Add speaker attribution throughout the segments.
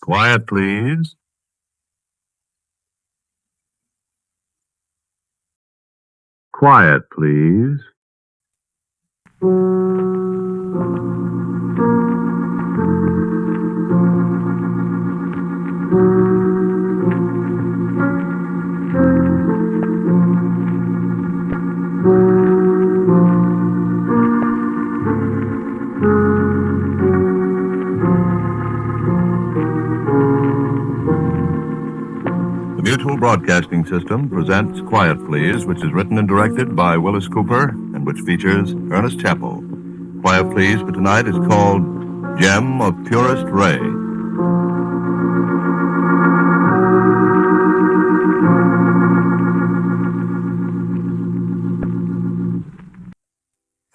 Speaker 1: Quiet, please. Quiet, please. The Mutual Broadcasting System presents Quiet Please, which is written and directed by Willis Cooper and which features Ernest Chappell. Quiet Please for tonight is called Gem of Purest Ray.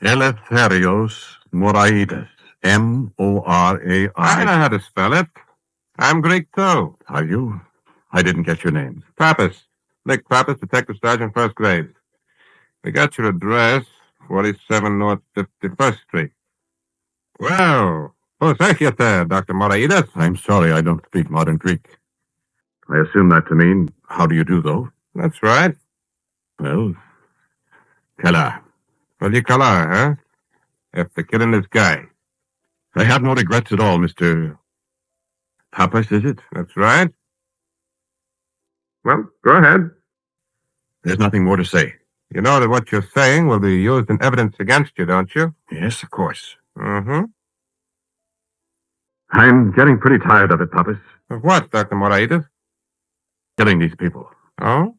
Speaker 1: Eleftherios Moraitas. M-O-R-A-I.
Speaker 2: I know how to spell it. I'm Greek, too.
Speaker 1: Are you? I didn't get your name.
Speaker 2: Pappas. Nick Pappas, Detective Sergeant, First Grade. We got your address, 47 North 51st Street. Well, thank you there, Dr. Moraitas.
Speaker 1: I'm sorry I don't speak modern Greek. I assume that to mean, how do you do, though?
Speaker 2: That's right.
Speaker 1: Well, Kala.
Speaker 2: Well, you color, huh? After killing this guy.
Speaker 1: I have no regrets at all, Mr. Pappas, is it?
Speaker 2: That's right. Well, go ahead.
Speaker 1: There's nothing more to say.
Speaker 2: You know that what you're saying will be used in evidence against you, don't you?
Speaker 1: Yes, of course.
Speaker 2: Mm-hmm.
Speaker 1: I'm getting pretty tired of it, Pappas.
Speaker 2: Of what, Dr. Moraitas?
Speaker 1: Killing these people.
Speaker 2: Oh?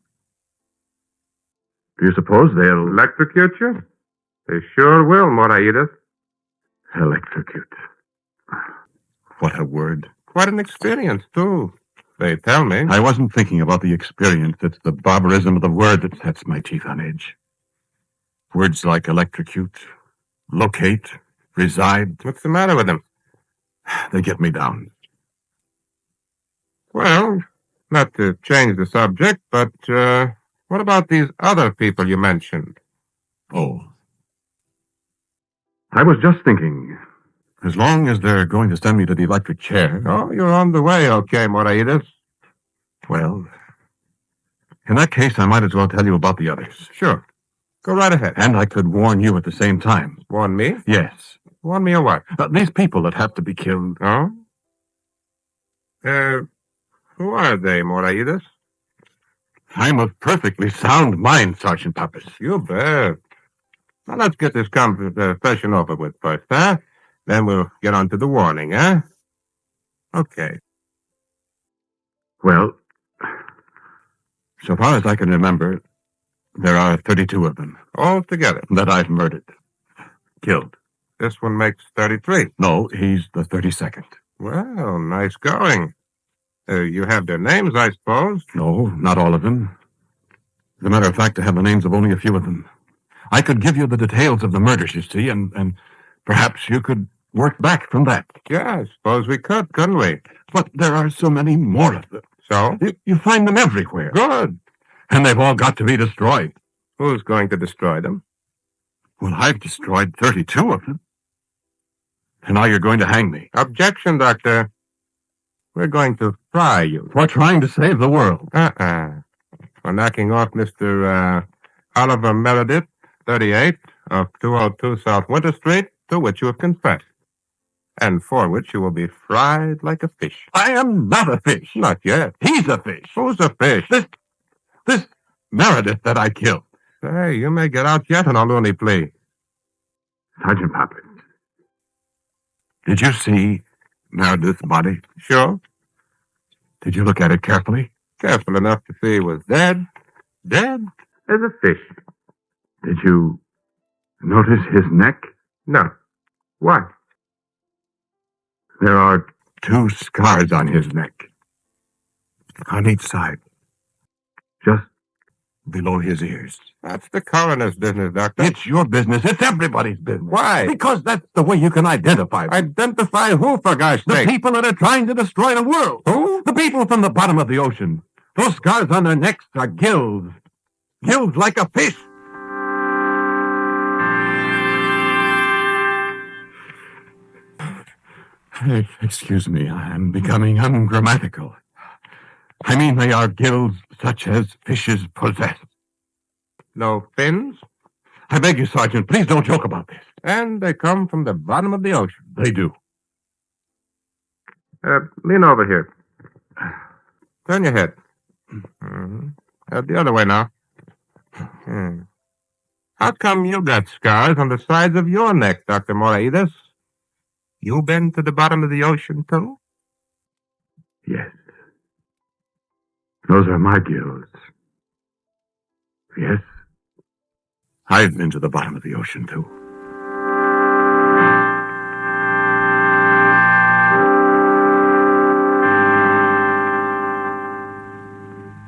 Speaker 1: Do you suppose they'll
Speaker 2: Electrocute you? They sure will, Moraitas.
Speaker 1: electrocute? What a word.
Speaker 2: Quite an experience, too. They tell me.
Speaker 1: I wasn't thinking about the experience. It's the barbarism of the word that sets my teeth on edge. Words like electrocute, locate, reside,
Speaker 2: What's the matter with them?
Speaker 1: they get me down.
Speaker 2: Well, not to change the subject, but what about these other people you mentioned?
Speaker 1: Oh. I was just thinking, as long as they're going to send me to the electric chair,
Speaker 2: Oh, you're on the way, okay, Moraitas.
Speaker 1: well, in that case, I might as well tell you about the others.
Speaker 2: Sure. Go right ahead.
Speaker 1: And I could warn you at the same time.
Speaker 2: Warn me?
Speaker 1: Yes.
Speaker 2: Warn me or what?
Speaker 1: These people that have to be killed.
Speaker 2: Oh? Who are they, Moraitas?
Speaker 1: I'm of perfectly sound mind, Sergeant Pappas.
Speaker 2: You bet. Now, let's get this confession over with first, huh? Then we'll get on to the warning, huh? Okay.
Speaker 1: Well, so far as I can remember, there are 32 of them
Speaker 2: All together.
Speaker 1: that I've murdered. Killed.
Speaker 2: This one makes 33.
Speaker 1: No, he's the 32nd.
Speaker 2: Well, nice going. You have their names, I suppose.
Speaker 1: No, not all of them. As a matter of fact, I have the names of only a few of them. I could give you the details of the murders, you see, and perhaps you could work back from that.
Speaker 2: Yeah, I suppose we could, couldn't we?
Speaker 1: But there are so many more of them.
Speaker 2: So?
Speaker 1: You find them everywhere.
Speaker 2: Good.
Speaker 1: And they've all got to be destroyed.
Speaker 2: Who's going to destroy them?
Speaker 1: Well, I've destroyed 32 of them. And now you're going to hang me.
Speaker 2: Objection, Doctor. We're going to fry you.
Speaker 1: For trying to save the world.
Speaker 2: For knocking off Mr. Oliver Meredith, 38, of 202 South Winter Street, to which you have confessed, and for which you will be fried like a fish.
Speaker 1: I am not a fish.
Speaker 2: Not yet.
Speaker 1: He's a fish.
Speaker 2: Who's a fish?
Speaker 1: This Meredith that I killed.
Speaker 2: Hey, you may get out yet on a loony plea.
Speaker 1: Sergeant Pappas, did you see Meredith's body?
Speaker 2: Sure.
Speaker 1: Did you look at it carefully?
Speaker 2: Careful enough to see he was dead. Dead as a fish.
Speaker 1: Did you notice his neck?
Speaker 2: No. What?
Speaker 1: There are 2 scars on his neck. On each side. Just below his ears.
Speaker 2: That's the coroner's business, Doctor.
Speaker 1: It's your business. It's everybody's business.
Speaker 2: Why?
Speaker 1: Because that's the way you can identify them.
Speaker 2: Identify who, for gosh
Speaker 1: The
Speaker 2: sake?
Speaker 1: people that are trying to destroy the world.
Speaker 2: Who?
Speaker 1: The people from the bottom of the ocean. Those scars on their necks are gills. Gills like a fish.
Speaker 3: Excuse me, I am becoming ungrammatical. I mean, they are gills such as fishes possess.
Speaker 2: No fins?
Speaker 3: I beg you, Sergeant, please don't joke about this.
Speaker 2: And they come from the bottom of the ocean.
Speaker 3: They do.
Speaker 2: Lean over here. Turn your head. Mm-hmm. The other way now. How come you got scars on the sides of your neck, Dr. Moraitas? You been to the bottom of the ocean, too?
Speaker 3: Yes. Those are my gills. Yes. I've been to the bottom of the ocean, too.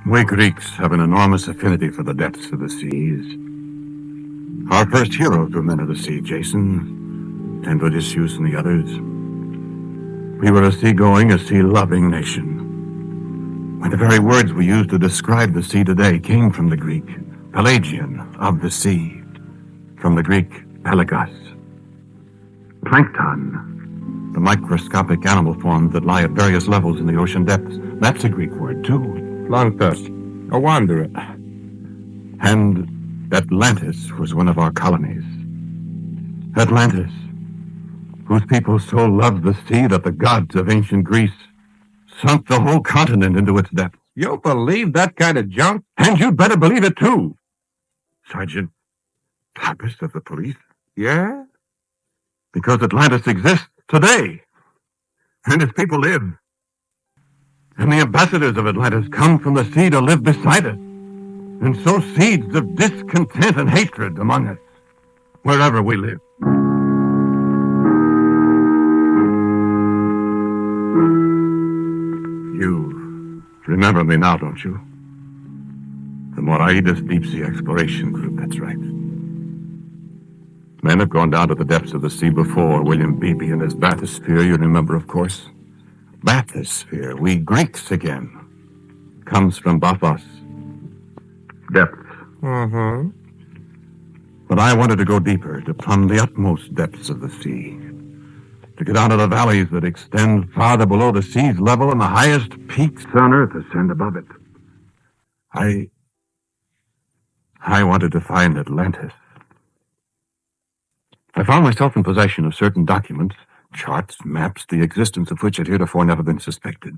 Speaker 3: We Greeks have an enormous affinity for the depths of the seas. Our first heroes were men of the sea, Jason, and Odysseus and the others. We were a sea-going, a sea-loving nation. When the very words we use to describe the sea today came from the Greek, Pelagian, of the sea, from the Greek, pelagos. Plankton, the microscopic animal forms that lie at various levels in the ocean depths. That's a Greek word, too.
Speaker 2: Plankton, a wanderer.
Speaker 3: And Atlantis was one of our colonies. Atlantis, whose people so loved the sea that the gods of ancient Greece sunk the whole continent into its depths.
Speaker 2: You believe that kind of junk?
Speaker 3: And you'd better believe it, too. Sergeant Purest of the police?
Speaker 2: Yeah?
Speaker 3: Because Atlantis exists today. And its people live. And the ambassadors of Atlantis come from the sea to live beside us and sow seeds of discontent and hatred among us, wherever we live. You remember me now, don't you? The Moraitas Deep Sea Exploration Group, that's right. Men have gone down to the depths of the sea before. William Beebe and his bathysphere, you remember, of course. Bathysphere, we Greeks again. Comes from bathos. Depth.
Speaker 2: Mm-hmm.
Speaker 3: But I wanted to go deeper, to plumb the utmost depths of the sea. To get out of the valleys that extend farther below the sea's level and the highest peaks on earth ascend above it. I wanted to find Atlantis. I found myself in possession of certain documents, charts, maps, the existence of which had heretofore never been suspected.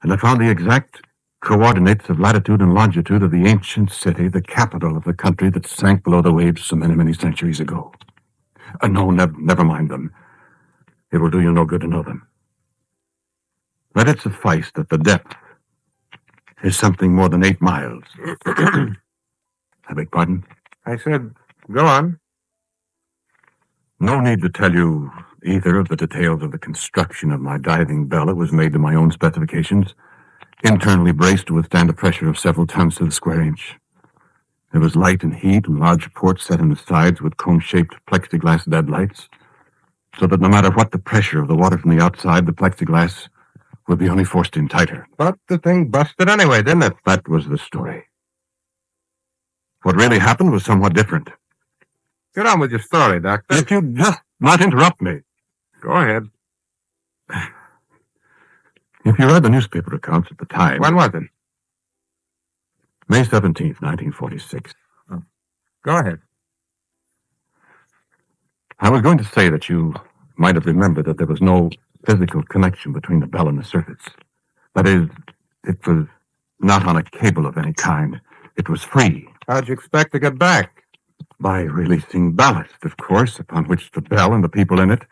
Speaker 3: And I found the exact coordinates of latitude and longitude of the ancient city, the capital of the country that sank below the waves so many, many centuries ago. No, never mind them. It will do you no good to know them. Let it suffice that the depth is something more than 8 miles. I beg pardon?
Speaker 2: I said, go on.
Speaker 3: No need to tell you either of the details of the construction of my diving bell. It was made to my own specifications, internally braced to withstand a pressure of several tons to the square inch. There was light and heat and large ports set in the sides with cone-shaped plexiglass deadlights, so that no matter what the pressure of the water from the outside, the plexiglass would be only forced in tighter.
Speaker 2: But the thing busted anyway, didn't it?
Speaker 3: That was the story. What really happened was somewhat different.
Speaker 2: Get on with your story, Doctor.
Speaker 3: If you'd just not interrupt me.
Speaker 2: Go ahead.
Speaker 3: If you read the newspaper accounts at the time...
Speaker 2: When was it?
Speaker 3: May 17th, 1946.
Speaker 2: Go ahead.
Speaker 3: I was going to say that you might have remembered that there was no physical connection between the bell and the surface. That is, it was not on a cable of any kind. It was free.
Speaker 2: How'd you expect to get back?
Speaker 3: By releasing ballast, of course, upon which the bell and the people in it,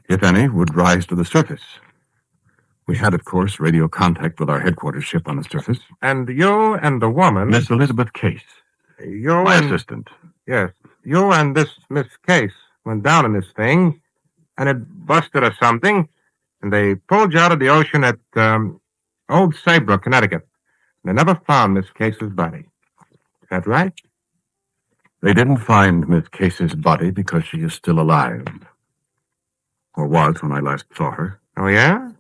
Speaker 3: if any, would rise to the surface. We had, of course, radio contact with our headquarters ship on the surface.
Speaker 2: And you and the woman...
Speaker 3: Miss Elizabeth Case.
Speaker 2: You
Speaker 3: My
Speaker 2: and...
Speaker 3: assistant.
Speaker 2: Yes. You and this Miss Case went down in this thing, and it busted or something, and they pulled you out of the ocean at Old Saybrook, Connecticut. They never found Miss Case's body. Is that right?
Speaker 3: They didn't find Miss Case's body because she is still alive. Or was when I last saw her.
Speaker 2: Oh, yeah?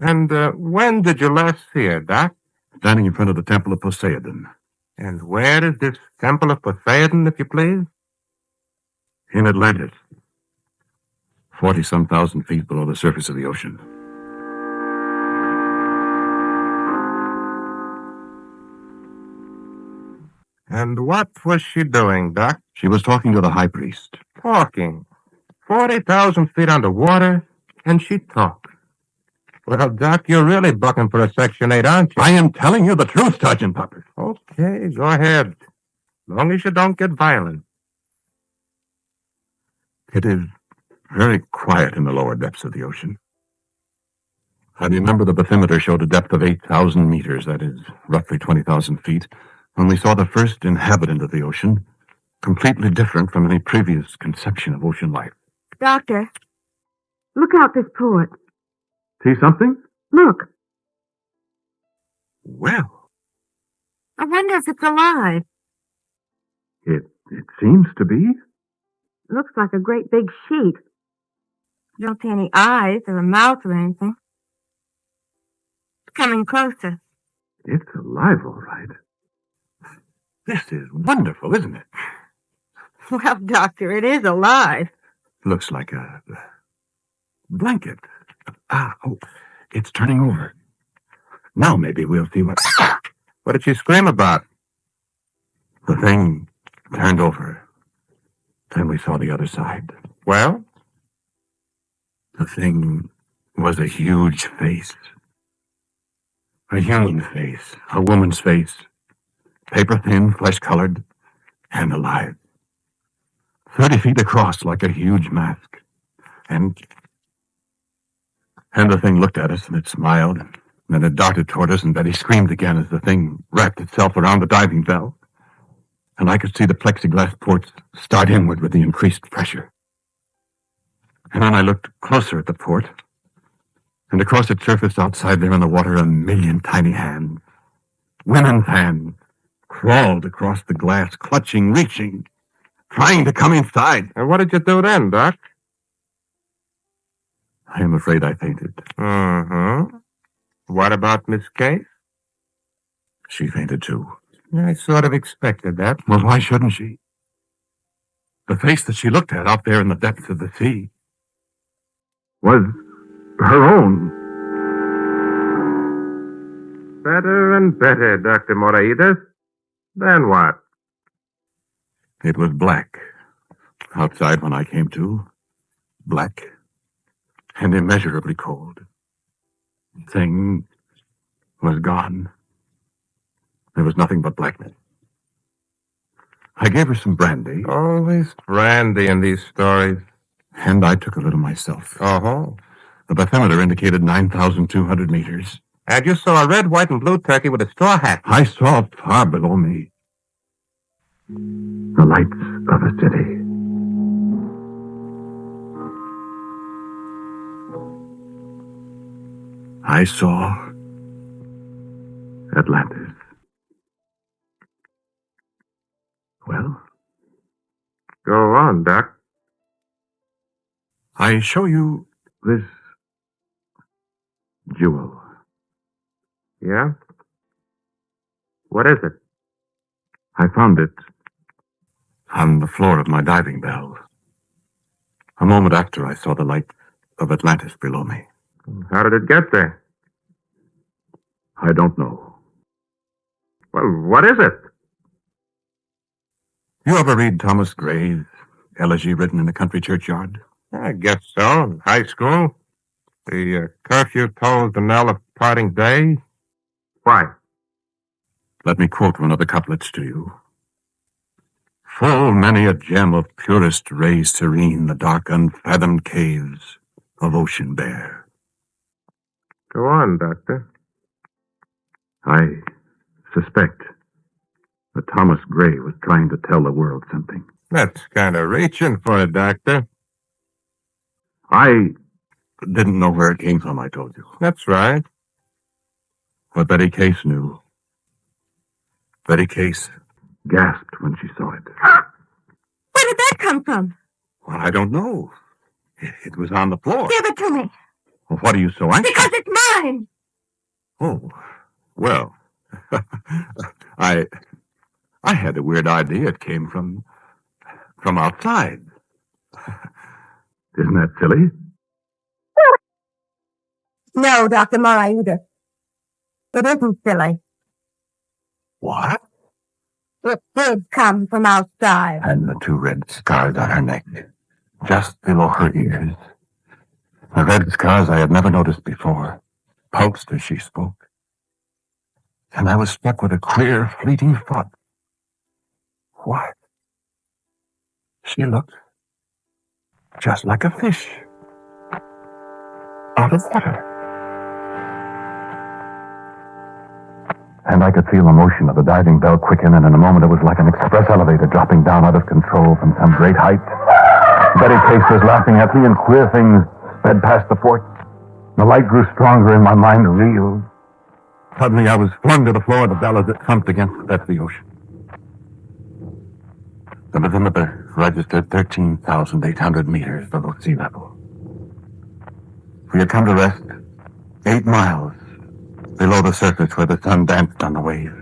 Speaker 2: And when did you last see her, Doc?
Speaker 3: Standing in front of the Temple of Poseidon.
Speaker 2: And where is this Temple of Poseidon, if you please?
Speaker 3: In Atlantis. 40-some thousand feet below the surface of the ocean.
Speaker 2: And what was she doing, Doc?
Speaker 3: She was talking to the high priest.
Speaker 2: Talking. 40,000 feet underwater, and she talked. Well, Doc, you're really bucking for a Section 8, aren't you?
Speaker 3: I am telling you the truth, Sergeant Pepper.
Speaker 2: Okay, go ahead. As long as you don't get violent.
Speaker 3: It is very quiet in the lower depths of the ocean. I remember the bathymeter showed a depth of 8,000 meters, that is, roughly 20,000 feet, when we saw the first inhabitant of the ocean, completely different from any previous conception of ocean life.
Speaker 4: Doctor, look out this port.
Speaker 3: See something?
Speaker 4: Look.
Speaker 3: Well,
Speaker 4: I wonder if it's alive.
Speaker 3: it seems to be.
Speaker 4: Looks like a great big sheet. Don't see any eyes or a mouth or anything. It's coming closer.
Speaker 3: It's alive, all right. This is wonderful, isn't it?
Speaker 4: Well, Doctor, it is alive.
Speaker 3: Looks like a blanket. Oh, it's turning over. Now maybe we'll see what...
Speaker 2: What did she scream about?
Speaker 3: The thing turned over. Then we saw the other side.
Speaker 2: Well?
Speaker 3: The thing was a huge face. A human face. A woman's face. Paper-thin, flesh-colored, and alive. 30 feet across like a huge mask. And the thing looked at us and it smiled. And then it darted toward us and Betty screamed again as the thing wrapped itself around the diving bell. And I could see the plexiglass ports start inward with the increased pressure. And then I looked closer at the port. And across its surface outside there in the water, 1,000,000 tiny hands. Women's hands crawled across the glass, clutching, reaching, trying to come inside.
Speaker 2: And what did you do then, Doc?
Speaker 3: I am afraid I fainted.
Speaker 2: Mm-hmm. What about Miss Case?
Speaker 3: She fainted too.
Speaker 2: I sort of expected that.
Speaker 3: Well, why shouldn't she? The face that she looked at out there in the depths of the sea was her own.
Speaker 2: Better and better, Dr. Moraitas. Then what?
Speaker 3: It was black. Outside when I came to. Black. And immeasurably cold. The thing was gone. There was nothing but blackness. I gave her some brandy.
Speaker 2: Always brandy in these stories.
Speaker 3: And I took a little myself.
Speaker 2: Oh.
Speaker 3: The bathymeter indicated 9,200 meters.
Speaker 2: And you saw a red, white, and blue turkey with a straw hat.
Speaker 3: I saw far below me the lights of a city. I saw Atlantis. Well?
Speaker 2: Go on, Doc.
Speaker 3: I show you this jewel.
Speaker 2: Yeah? What is it?
Speaker 3: I found it on the floor of my diving bell. A moment after I saw the light of Atlantis below me.
Speaker 2: How did it get there?
Speaker 3: I don't know.
Speaker 2: Well, what is it?
Speaker 3: You ever read Thomas Gray's elegy written in a country churchyard?
Speaker 2: I guess so. In high school. The curfew tolls the knell of parting day. Why?
Speaker 3: Let me quote one of the couplets to you. Full many a gem of purest rays serene the dark unfathomed caves of ocean bear.
Speaker 2: Go on, Doctor.
Speaker 3: I suspect that Thomas Gray was trying to tell the world something.
Speaker 2: That's kind of reaching for it, Doctor.
Speaker 3: I didn't know where it came from, I told you.
Speaker 2: That's right.
Speaker 3: But Betty Case knew. Betty Case gasped when she saw it.
Speaker 4: Where did that come from?
Speaker 3: Well, I don't know. It was on the floor.
Speaker 4: Give it to me.
Speaker 3: Well, what are you so anxious?
Speaker 4: Because it's mine.
Speaker 3: Oh, well, I had a weird idea it came from outside. Isn't that silly?
Speaker 4: No, Dr. Moraitas. It isn't silly.
Speaker 3: What?
Speaker 4: It did come from outside.
Speaker 3: And the 2 red scars on her neck, just below her ears. The red scars I had never noticed before, pulsed as she spoke. And I was struck with a queer, fleeting thought. What? She looked just like a fish out of water. And I could feel the motion of the diving bell quicken, and in a moment it was like an express elevator dropping down out of control from some great height. Betty Case was laughing at me, and queer things sped past the fort. The light grew stronger, and my mind reeled. Suddenly I was flung to the floor of the bell as it thumped against the bed of the ocean. The bathymeter registered 13,800 meters below sea level. We had come to rest 8 miles below the surface where the sun danced on the waves.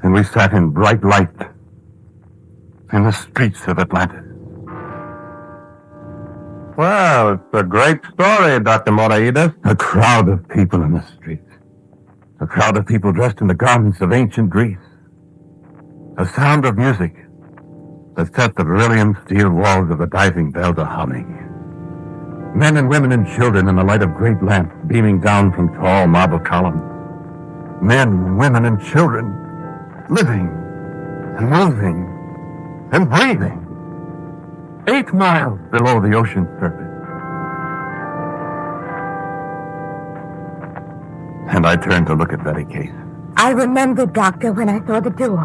Speaker 3: And we sat in bright light in the streets of Atlantis.
Speaker 2: Well, it's a great story, Dr. Moraitas.
Speaker 3: A crowd of people in the streets. A crowd of people dressed in the garments of ancient Greece. A sound of music that set the brilliant steel walls of the diving bell to humming. Men and women and children in the light of great lamps beaming down from tall marble columns. Men, women, and children living and moving and breathing 8 miles below the ocean surface. And I turned to look at Betty Case.
Speaker 4: I remembered, Doctor, when I saw the jewel.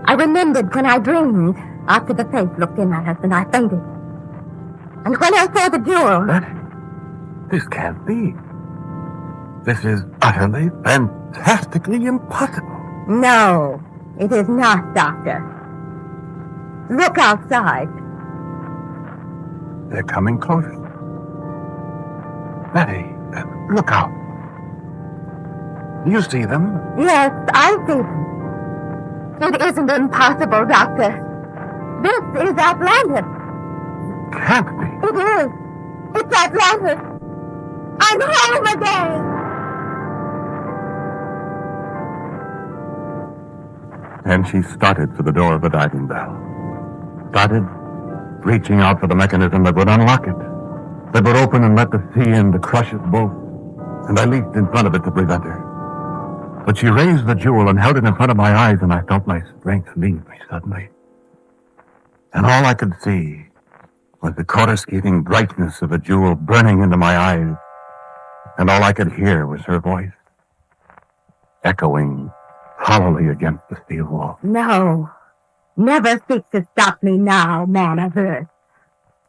Speaker 4: I remembered when I dreamed after the face looked in at us and I fainted. And when I saw the jewel...
Speaker 3: Betty, this can't be. This is utterly, fantastically impossible.
Speaker 4: No, it is not, Doctor. Look outside.
Speaker 3: They're coming closer. Betty, look out. Do you see them?
Speaker 4: Yes, I see them. It isn't impossible, Doctor. This is Atlantis.
Speaker 3: Can't be.
Speaker 4: It is. It's Atlantis. I'm home again.
Speaker 3: And she started for the door of the diving bell. Started reaching out for the mechanism that would unlock it, that would open and let the sea in to crush us both. And I leaped in front of it to prevent her. But she raised the jewel and held it in front of my eyes, and I felt my strength leave me suddenly. And all I could see was the coruscating brightness of the jewel burning into my eyes. And all I could hear was her voice, echoing hollowly against the steel wall.
Speaker 4: No. Never seek to stop me now, man of Earth.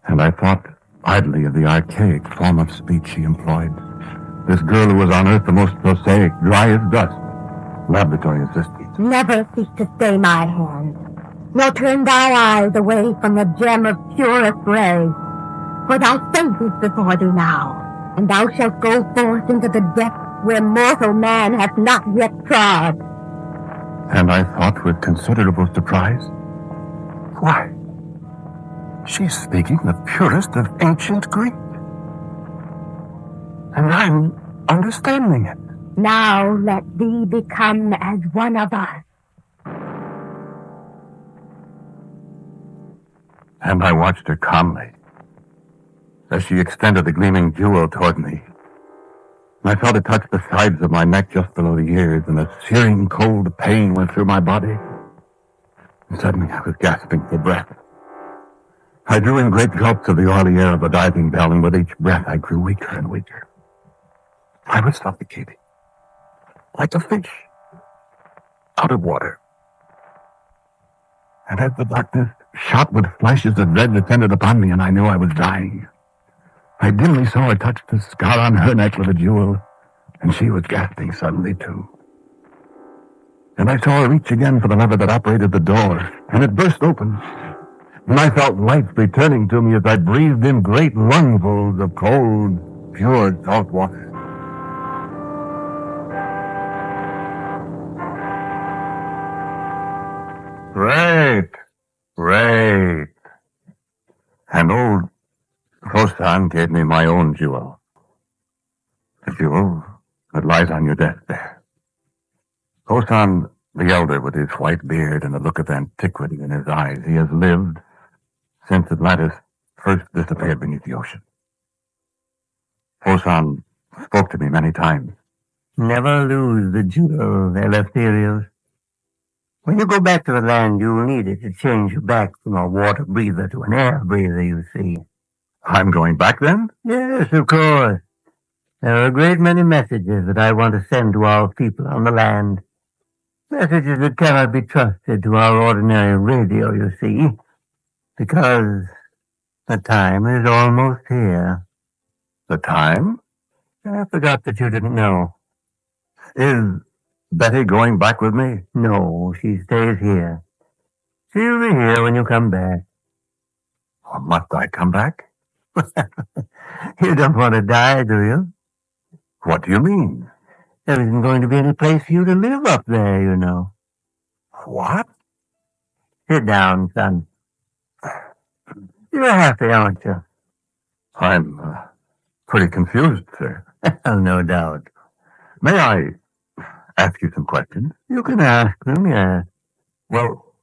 Speaker 3: And I thought idly of the archaic form of speech she employed. This girl who was on Earth the most prosaic, dry as dust, laboratory assistant.
Speaker 4: Never seek to stay my hand, nor turn thy eyes away from the gem of purest ray. For thy faith is before thee now, and thou shalt go forth into the depths where mortal man hath not yet trod.
Speaker 3: And I thought with considerable surprise, why, she's speaking the purest of ancient Greek. And I'm understanding it.
Speaker 4: Now let thee become as one of us.
Speaker 3: And I watched her calmly as she extended the gleaming jewel toward me. And I felt it touch the sides of my neck just below the ears, and a searing cold pain went through my body. And suddenly I was gasping for breath. I drew in great gulps of the oily air of the diving bell, and with each breath I grew weaker and weaker. I was suffocating, like a fish out of water. And as the darkness shot with flashes of red descended upon me, and I knew I was dying, I dimly saw her touch the scar on her neck with a jewel, and she was gasping suddenly too. And I saw her reach again for the lever that operated the door, and it burst open. And I felt life returning to me as I breathed in great lungfuls of cold, pure salt water. Great. And old Kosan gave me my own jewel. The jewel that lies on your desk there. Kosan, the elder, with his white beard and a look of antiquity in his eyes, he has lived since Atlantis first disappeared beneath the ocean. Kosan spoke to me many times.
Speaker 5: Never lose the jewel, Eleftherios. When you go back to the land, you'll need it to change you back from a water breather to an air breather, you see.
Speaker 3: I'm going back then?
Speaker 5: Yes, of course. There are a great many messages that I want to send to our people on the land. Messages that cannot be trusted to our ordinary radio, you see. Because the time is almost here.
Speaker 3: The time?
Speaker 5: I forgot that you didn't know.
Speaker 3: Is Betty going back with me?
Speaker 5: No, she stays here. She'll be here when you come back.
Speaker 3: Or must I come back?
Speaker 5: You don't want to die, do you?
Speaker 3: What do you mean?
Speaker 5: There isn't going to be any place for you to live up there, you know.
Speaker 3: What?
Speaker 5: Sit down, son. You're happy, aren't you?
Speaker 3: I'm pretty confused, sir.
Speaker 5: No doubt.
Speaker 3: May I ask you some questions?
Speaker 5: You can ask them, yes.
Speaker 3: Well,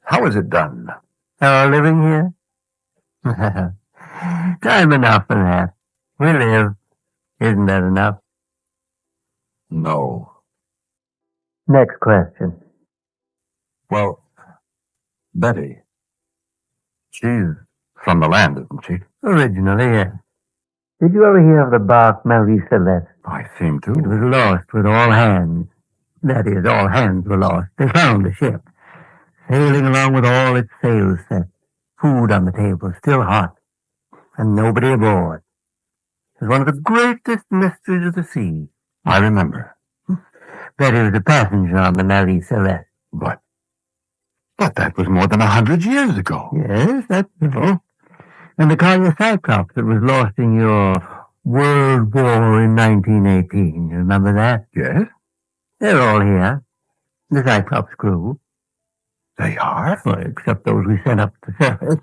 Speaker 3: how is it done?
Speaker 5: Our living here? Time enough for that. We live. Isn't that enough?
Speaker 3: No.
Speaker 5: Next question.
Speaker 3: Well, Betty, she's from the land, isn't she?
Speaker 5: Originally, yes. Did you ever hear of the bark Marie Celeste?
Speaker 3: I seem to.
Speaker 5: It was lost with all hands. That is, all hands were lost. They found the ship, sailing along with all its sails set, food on the table, still hot, and nobody aboard. It was one of the greatest mysteries of the sea.
Speaker 3: I remember.
Speaker 5: Betty was a passenger on the Marie Celeste.
Speaker 3: But that was more than 100 years ago.
Speaker 5: Yes, that's so. And the collier Cyclops that was lost in your World War in 1918. You remember that?
Speaker 3: Yes,
Speaker 5: They're all here. The Cyclops crew.
Speaker 3: they are.
Speaker 5: Well, except those we sent up to surface.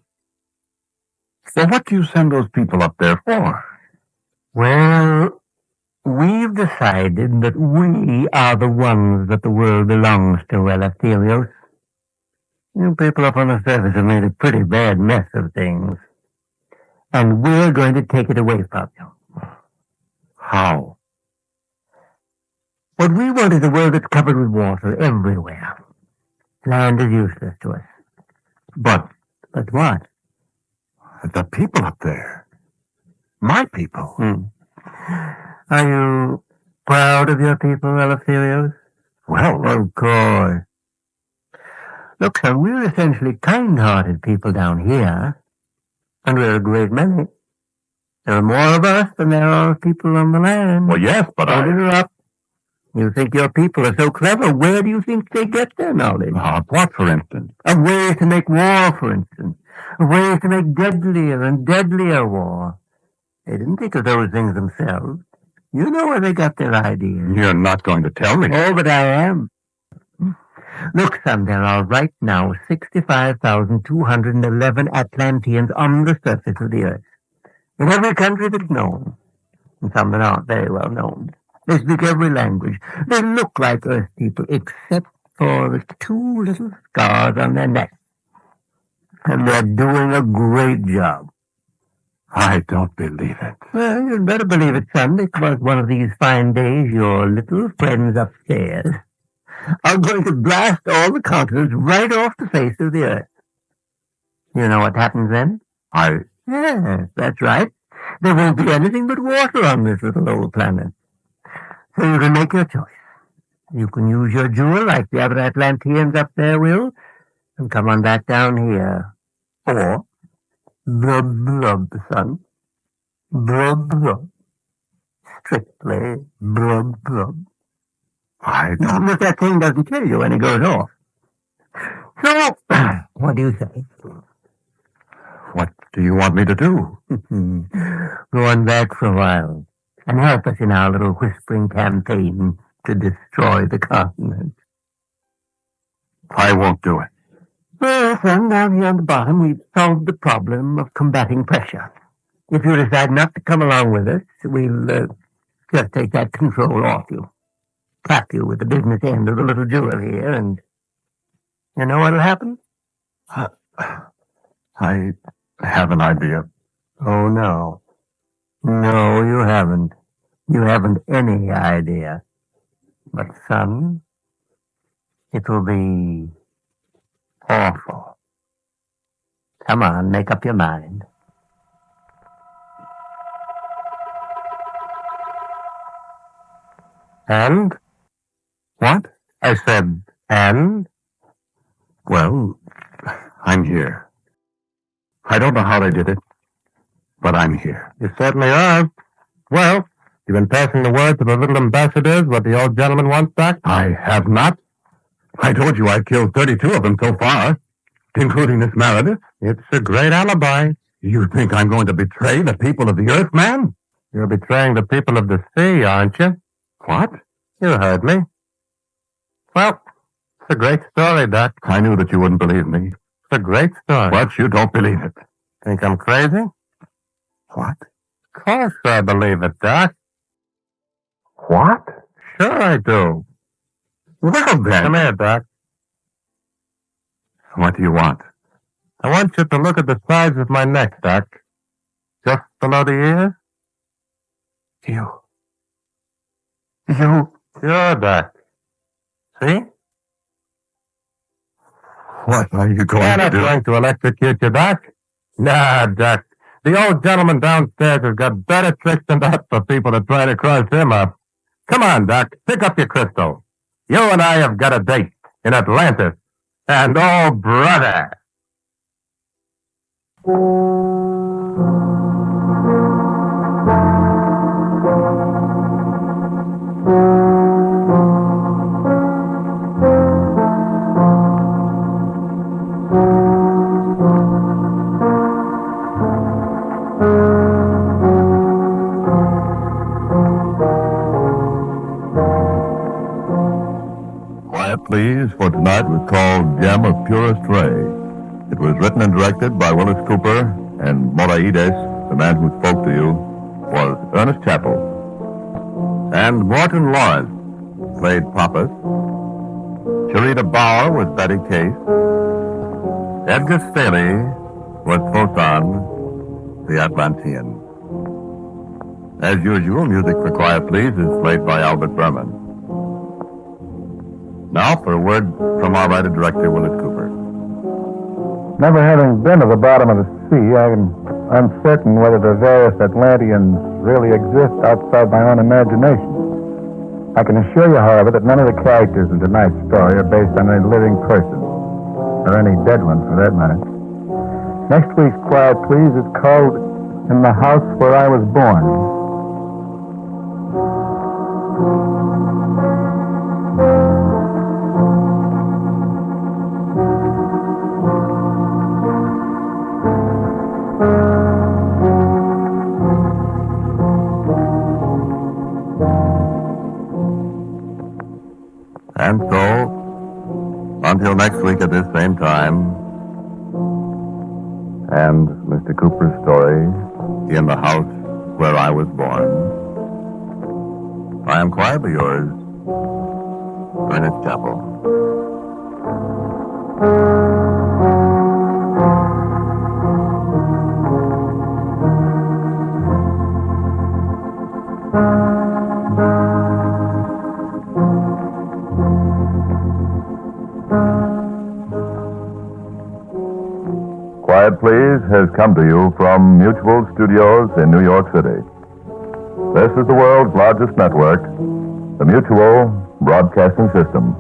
Speaker 3: Well, what do you send those people up there for?
Speaker 5: Well, we've decided that we are the ones that the world belongs to, Eleftherios. You people up on the surface have made a pretty bad mess of things. And we're going to take it away from you.
Speaker 3: How?
Speaker 5: What we want is a world that's covered with water everywhere. Land is useless to us.
Speaker 3: But
Speaker 5: But what?
Speaker 3: the people up there, my people.
Speaker 5: Are you proud of your people, Eleftherios?
Speaker 3: Well,
Speaker 5: Of course. Look, son, we're essentially kind-hearted people down here. And we're a great many. There are more of us than there are people on the land.
Speaker 3: well, yes, but
Speaker 5: Don't interrupt. You think your people are so clever. Where do you think they get their knowledge?
Speaker 3: What, for instance?
Speaker 5: Of ways to make war, for instance. Of ways to make deadlier and deadlier war. They didn't think of those things themselves. You know where they got their ideas.
Speaker 3: You're not going to tell me.
Speaker 5: Oh, but I am. Look, son, there are right now 65,211 Atlanteans on the surface of the earth. In every country that's known. And some that aren't very well known. They speak every language. They look like Earth people, except for the two little scars on their necks. And they're doing a great job.
Speaker 3: I don't believe it.
Speaker 5: Well, you'd better believe it, son, because one of these fine days your little friends upstairs are going to blast all the continents right off the face of the earth. You know what happens then? Yes, that's right. There won't be anything but water on this little old planet. So you can make your choice. You can use your jewel like the other Atlanteans up there will, and come on back down here. Or, blub, son. Blub. Strictly blub.
Speaker 3: I don't.
Speaker 5: Unless that thing doesn't kill you when it goes off. So, what do you say?
Speaker 3: What do you want me to do?
Speaker 5: Go on back for a while and help us in our little whispering campaign to destroy the continent.
Speaker 3: I won't do it.
Speaker 5: Well, son, down here on the bottom, we've solved the problem of combating pressure. If you decide not to come along with us, we'll just take that control off you. Clap you with the business end of the little jewel here, and you know what'll happen?
Speaker 3: I have an idea.
Speaker 5: Oh, no. No, you haven't. You haven't any idea. But, son, it will be awful. Come on, make up your mind. And?
Speaker 3: What?
Speaker 5: I said, and?
Speaker 3: Well, I'm here. I don't know how they did it, but I'm here.
Speaker 5: You certainly are. Well, you've been passing the word to the little ambassadors what the old gentleman wants back?
Speaker 3: I have not. I told you I've killed 32 of them so far, including this Meredith.
Speaker 5: It's a great alibi.
Speaker 3: You think I'm going to betray the people of the earth, man?
Speaker 5: You're betraying the people of the sea, aren't you?
Speaker 3: What?
Speaker 5: You heard me. Well, it's a great story, Doc.
Speaker 3: I knew that you wouldn't believe me.
Speaker 5: It's a great story.
Speaker 3: But you don't believe it.
Speaker 5: Think I'm crazy?
Speaker 3: What?
Speaker 5: Of course I believe it, Doc.
Speaker 3: What?
Speaker 5: Sure I do.
Speaker 3: Well, then.
Speaker 5: Come here, Doc.
Speaker 3: What do you want?
Speaker 5: I want you to look at the sides of my neck, Doc. Just below the ears.
Speaker 3: You.
Speaker 5: Sure, Doc. See?
Speaker 3: What are you going
Speaker 5: I'm
Speaker 3: to
Speaker 5: not
Speaker 3: do?
Speaker 5: going to electrocute you, Doc. Nah, Doc. The old gentleman downstairs has got better tricks than that for people to try to cross him up. Come on, Doc. Pick up your crystal. You and I have got a date in Atlantis. And oh, brother.
Speaker 1: Quiet Please for tonight was called Gem of Purest Ray. It was written and directed by Willis Cooper, and Moraitas, the man who spoke to you, was Ernest Chappell. And Morton Lawrence played Pappas. Sharita Bauer was Betty Case. Edgar Staley was Photon, the Atlantean. As usual, music for Quiet Please is played by Albert Berman. Now for a word from our writer-director, Willis Cooper.
Speaker 6: Never having been to the bottom of the sea, I'm uncertain whether the various Atlanteans really exist outside my own imagination. I can assure you, however, that none of the characters in tonight's story are based on any living person, or any dead one for that matter. Next week's Quiet Please is called In the House Where I Was Born.
Speaker 1: And so, until next week at this same time, and Mr. Cooper's story, In the House Where I Was Born, I am quietly yours, Ernest Chappell. Quiet Please has come to you from Mutual Studios in New York City. This is the world's largest network, the Mutual Broadcasting System.